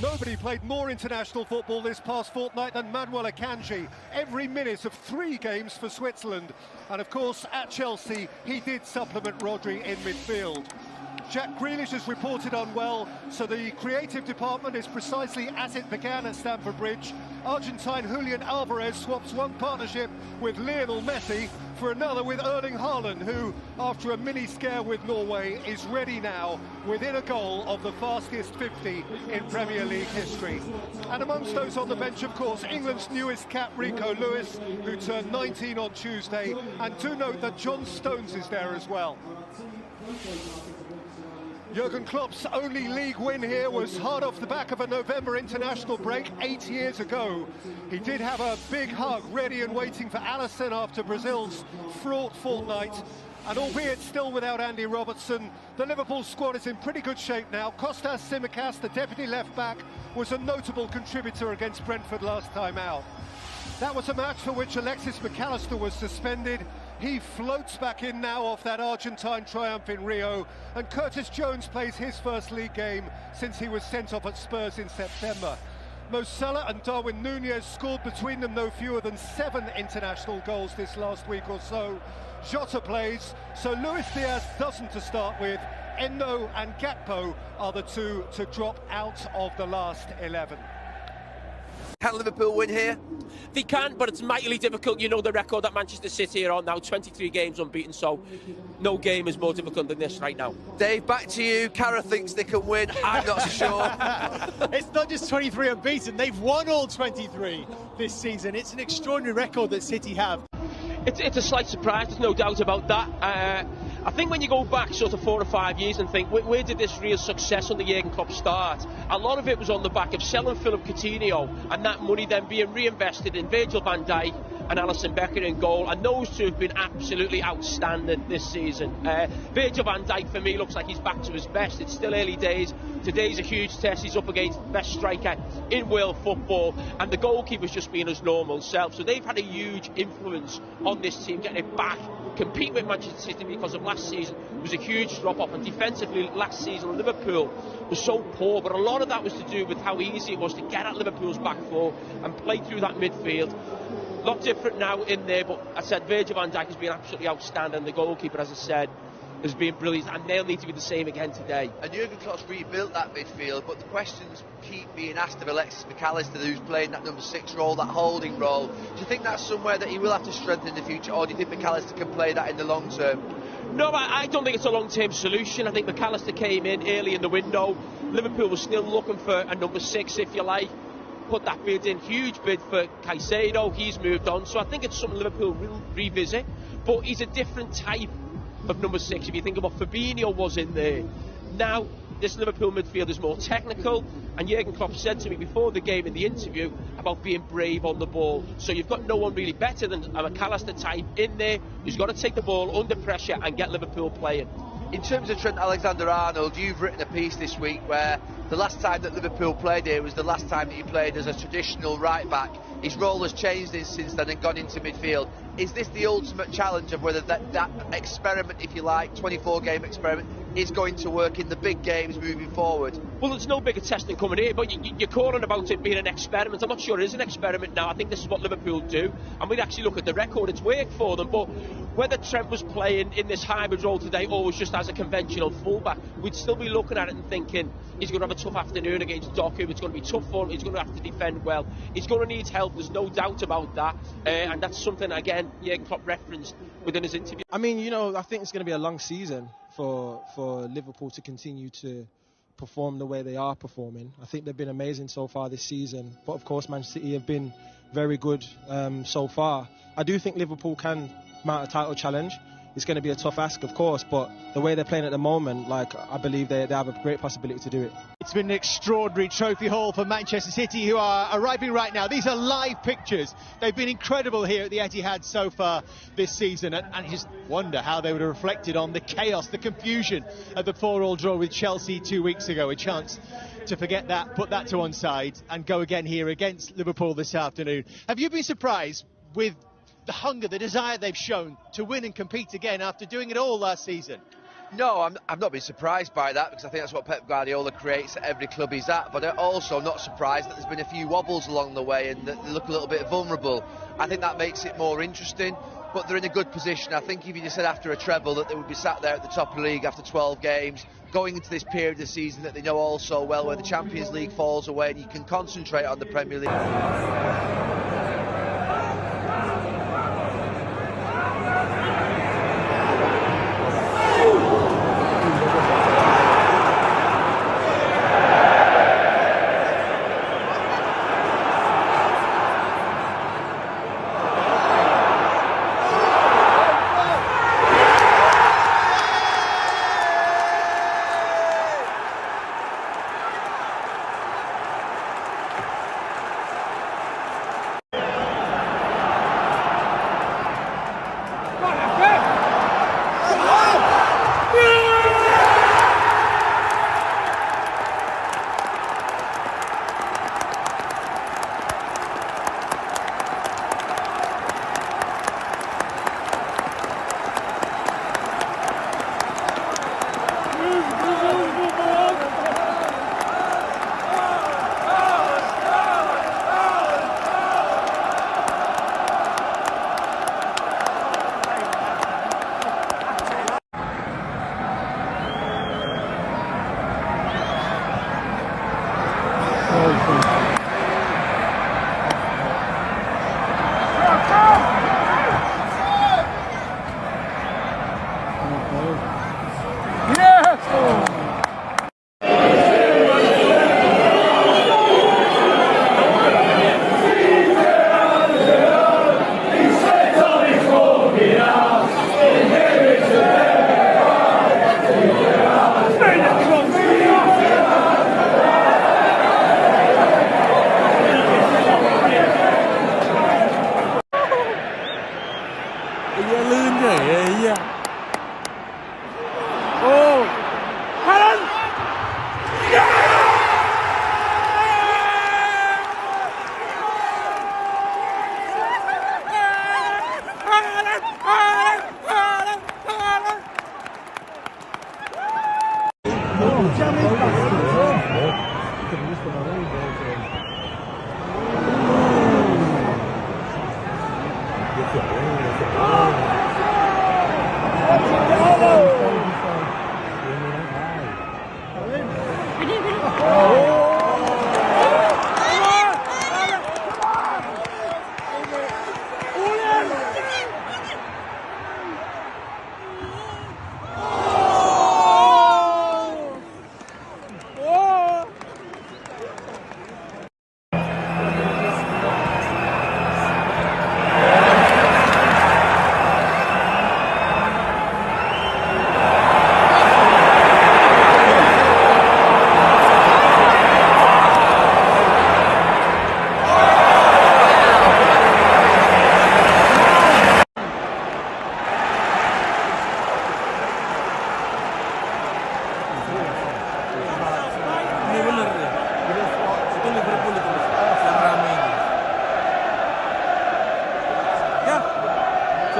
Nobody played more international football this past fortnight than Manuel Akanji. Every minute of 3 games for Switzerland. And of course, at Chelsea, he did supplement Rodri in midfield. Jack Grealish has reported unwell, so the creative department is precisely as it began at Stamford Bridge. Argentine Julian Alvarez swaps one partnership with Lionel Messi for another with Erling Haaland, who, after a mini-scare with Norway, is ready now within a goal of the fastest 50 in Premier League history. And amongst those on the bench, of course, England's newest cap, Rico Lewis, who turned 19 on Tuesday. And do note that John Stones is there as well. Jurgen Klopp's only league win here was hard off the back of a November international break 8 years ago. He did have a big hug ready and waiting for Alisson after Brazil's fraught fortnight. And albeit still without Andy Robertson, the Liverpool squad is in pretty good shape now. Kostas Tsimikas, the deputy left-back, was a notable contributor against Brentford last time out. That was a match for which Alexis McAllister was suspended. He floats back in now off that Argentine triumph in Rio, and Curtis Jones plays his first league game since he was sent off at Spurs in September. Mo Salah and Darwin Núñez scored between them no fewer than 7 international goals this last week or so. Jota plays, so Luis Diaz doesn't to start with. Endo and Gakpo are the two to drop out of the last 11. Can Liverpool win here? They can, but it's mightily difficult. You know the record that Manchester City are on now, 23 games unbeaten, so no game is more difficult than this right now. Dave, back to you. Cara thinks they can win. I'm not so sure. It's not just 23 unbeaten, they've won all 23 this season. It's an extraordinary record that City have. It's a slight surprise, there's no doubt about that. I think when you go back sort of 4 or 5 years and think, where did this real success under Jurgen Klopp start? A lot of it was on the back of selling Philip Coutinho and that money then being reinvested in Virgil van Dijk and Alisson Becker in goal, and those two have been absolutely outstanding this season. Virgil van Dijk for me looks like he's back to his best. It's still early days. Today's a huge test. He's up against the best striker in world football, and the goalkeeper's just being his normal self. So they've had a huge influence on this team, getting it back, compete with Manchester City, because of last season it was a huge drop-off, and defensively last season Liverpool was so poor, but a lot of that was to do with how easy it was to get at Liverpool's back four and play through that midfield. A lot different now in there, but I said Virgil van Dijk has been absolutely outstanding. The goalkeeper, as I said, has been brilliant, and they'll need to be the same again today. And Jurgen Klopp's rebuilt that midfield, but the questions keep being asked of Alexis McAllister, who's playing that number 6 role, that holding role. Do you think that's somewhere that he will have to strengthen in the future, or do you think McAllister can play that in the long term? No, I don't think it's a long-term solution. I think McAllister came in early in the window. Liverpool was still looking for a number 6, if you like. Put that bid in, huge bid for Caicedo. He's moved on, so I think it's something Liverpool will revisit. But he's a different type of number 6. If you think of what Fabinho was in there, now this Liverpool midfield is more technical, and Jurgen Klopp said to me before the game in the interview about being brave on the ball. So you've got no one really better than a McAllister type in there who's got to take the ball under pressure and get Liverpool playing. In terms of Trent Alexander-Arnold, you've written a piece this week where the last time that Liverpool played here was the last time that he played as a traditional right-back. His role has changed since then and gone into midfield. Is this the ultimate challenge of whether that experiment, if you like, 24-game experiment, is going to work in the big games moving forward? Well, there's no bigger testing coming here, but you're calling about it being an experiment. I'm not sure it is an experiment now. I think this is what Liverpool do, and we'd actually look at the record. It's worked for them, but whether Trent was playing in this hybrid role today or was just as a conventional fullback, we'd still be looking at it and thinking he's going to have a tough afternoon against Doku. It's going to be tough for him. He's going to have to defend well. He's going to need help. There's no doubt about that, and that's something, again, Jurgen Klopp referenced within his interview. I mean, you know, I think it's going to be a long season for Liverpool to continue to perform the way they are performing. I think they've been amazing so far this season, but of course Manchester City have been very good so far. I do think Liverpool can mount a title challenge. It's going to be a tough ask, of course, but the way they're playing at the moment, like, I believe they have a great possibility to do it. It's been an extraordinary trophy haul for Manchester City, who are arriving right now. These are live pictures. They've been incredible here at the Etihad so far this season, and I just wonder how they would have reflected on the chaos, the confusion of the 4-4 draw with Chelsea 2 weeks ago. A chance to forget that, put that to one side, and go again here against Liverpool this afternoon. Have you been surprised with the hunger, the desire they've shown to win and compete again after doing it all last season? No, I'm not been surprised by that, because I think that's what Pep Guardiola creates at every club he's at. But I'm also not surprised that there's been a few wobbles along the way and that they look a little bit vulnerable. I think that makes it more interesting, but they're in a good position. I think if you just said after a treble that they would be sat there at the top of the league after 12 games, going into this period of the season that they know all so well, where the Champions League falls away and you can concentrate on the Premier League.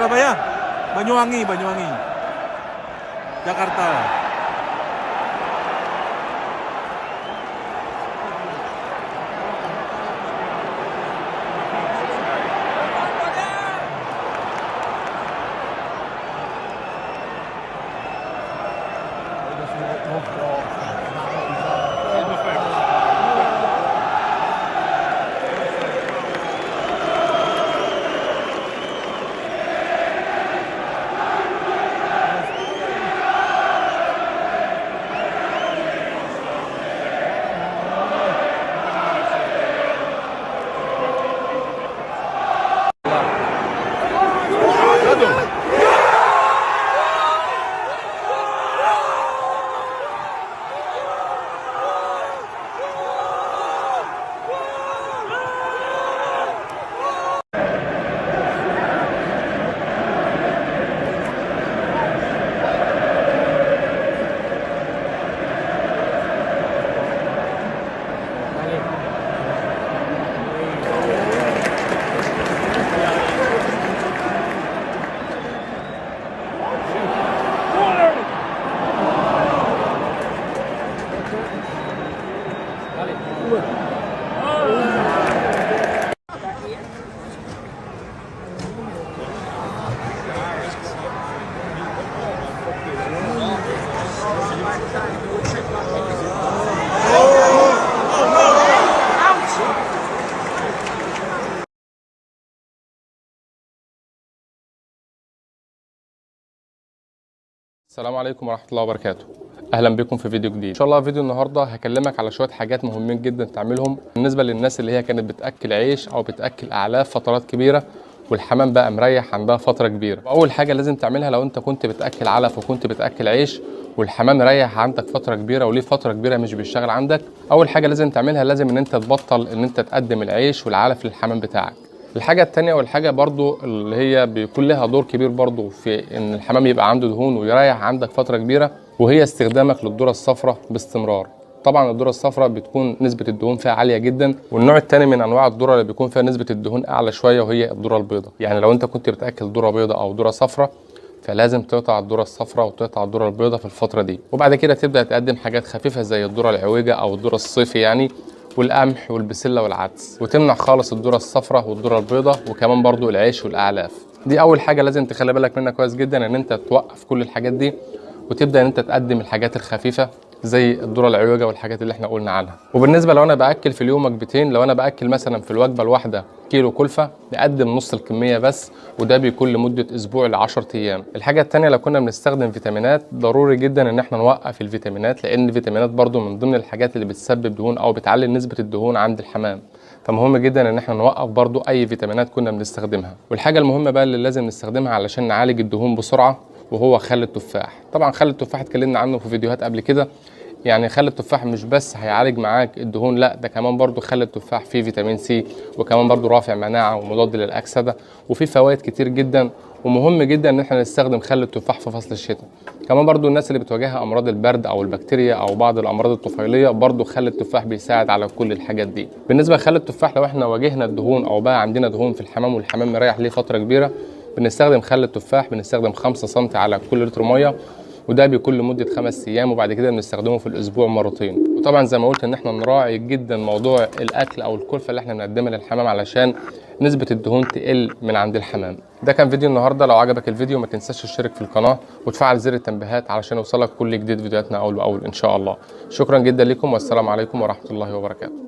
Surabaya, Banyuwangi, Jakarta. السلام عليكم ورحمة الله وبركاته. أهلا بكم في فيديو جديد. إن شاء الله فيديو النهاردة هكلمك على شوية حاجات مهمين جدا تعملهم بالنسبة للناس اللي هي كانت بتأكل عيش أو بتأكل أعلاف فترات كبيرة والحمام بقى مريح عندها فترة كبيرة. أول حاجة لازم تعملها لو أنت كنت بتأكل علف وكنت بتأكل عيش والحمام مريح عندك فترة كبيرة وليه فترة كبيرة مش بيشتغل عندك، أول حاجة لازم تعملها لازم إن أنت تبطل إن أنت تقدم العيش والعلف للحمام بتاعك. الحاجة التانية والحاجة برضو اللي هي بيكون لها دور كبير برضو في ان الحمام يبقى عنده دهون ويريح عندك فترة كبيرة، وهي استخدامك للذرة الصفراء باستمرار. طبعا الذرة الصفراء بتكون نسبة الدهون فيها عالية جدا، والنوع التاني من انواع الذرة اللي بيكون فيها نسبة الدهون اعلى شوية وهي الذرة البيضاء. يعني لو انت كنت بتاكل ذرة بيضاء او ذرة صفراء فلازم تقطع الذرة الصفراء وتقطع الذرة البيضاء في الفترة دي، وبعد كده تبدأ تقدم حاجات خفيفة زي الذرة العويجة او الذرة الصيفي يعني، والقمح والبسله والعدس، وتمنع خالص الذره الصفراء والذره البيضاء وكمان برضو العيش والاعلاف. دي اول حاجه لازم تخلي بالك منها كويس جدا، ان انت توقف كل الحاجات دي وتبدا ان انت تقدم الحاجات الخفيفه زي الذره العويجه والحاجات اللي احنا قلنا عنها. وبالنسبه لو انا باكل في اليوم وجبتين، لو انا باكل مثلا في الوجبه الواحده كيلو كلفه نقدم نص الكميه بس، وده بيكون لمده اسبوع ل 10 ايام. الحاجه الثانيه لو كنا بنستخدم فيتامينات ضروري جدا ان احنا نوقف الفيتامينات، لان الفيتامينات برضو من ضمن الحاجات اللي بتسبب دهون او بتعلي نسبه الدهون عند الحمام، فمهم جدا ان احنا نوقف برضو اي فيتامينات كنا بنستخدمها. والحاجه المهمه بقى اللي لازم نستخدمها علشان نعالج الدهون بسرعه وهو خل التفاح. طبعا خل التفاح اتكلمنا عنه في فيديوهات قبل كده، يعني خل التفاح مش بس هيعالج معاك الدهون، لا ده كمان برضو خل التفاح فيه فيتامين سي، وكمان برضو رافع مناعة ومضاد للأكسدة، وفيه فوائد كتير جدا. ومهم جدا ان احنا نستخدم خل التفاح في فصل الشتاء. كمان برضو الناس اللي بتواجهها امراض البرد او البكتيريا او بعض الامراض الطفيليه، برضو خل التفاح بيساعد على كل الحاجات دي. بالنسبه لخل التفاح لو احنا واجهنا الدهون او بقى عندنا دهون في الحمام والحمام مريح ليه فتره كبيره، بنستخدم خل التفاح، بنستخدم 5 سم على كل لتر ميه، وده بيكون لمده 5 ايام، وبعد كده بنستخدمه في الاسبوع مرتين. وطبعا زي ما قلت ان احنا نراعي جدا موضوع الاكل او الكلفه اللي احنا بنقدمها للحمام علشان نسبه الدهون تقل من عند الحمام. ده كان فيديو النهارده. لو عجبك الفيديو ما تنساش تشترك في القناه وتفعل زر التنبيهات علشان يوصلك كل جديد فيديوهاتنا اول باول ان شاء الله. شكرا جدا لكم والسلام عليكم ورحمه الله وبركاته.